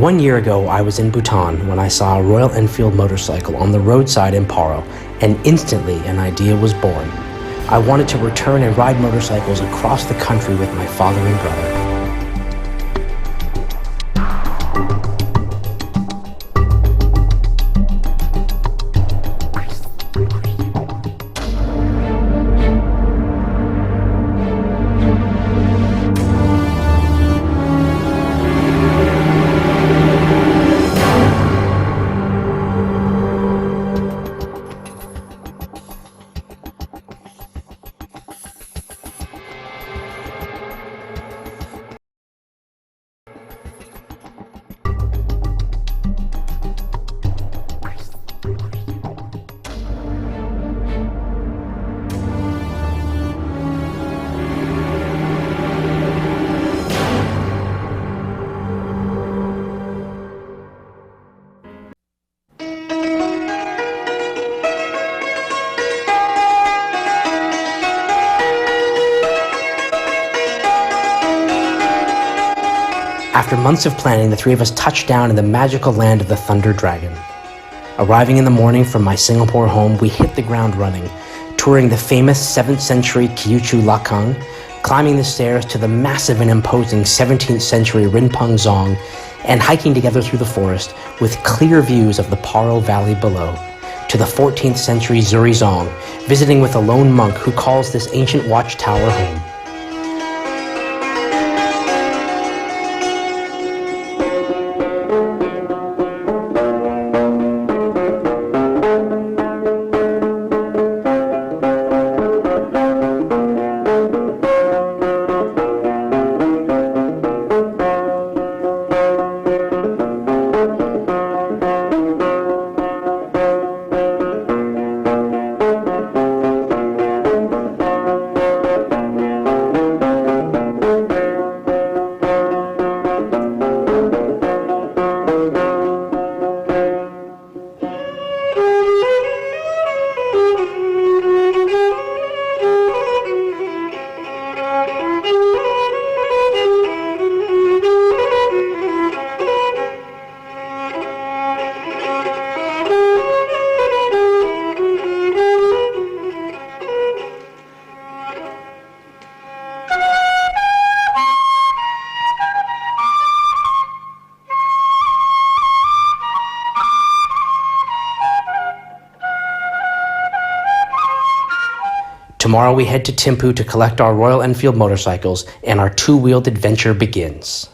1 year ago, I was in Bhutan when I saw a Royal Enfield motorcycle on the roadside in Paro, and instantly an idea was born. I wanted to return and ride motorcycles across the country with my father and brother. After months of planning, the three of us touched down in the magical land of the Thunder Dragon. Arriving in the morning from my Singapore home, we hit the ground running, touring the famous 7th century Kyushu Lakang, climbing the stairs to the massive and imposing 17th century Rinpung Zong, and hiking together through the forest with clear views of the Paro Valley below, to the 14th century Zuri Zong, visiting with a lone monk who calls this ancient watchtower home. Tomorrow we head to Thimphu to collect our Royal Enfield motorcycles, and our two-wheeled adventure begins.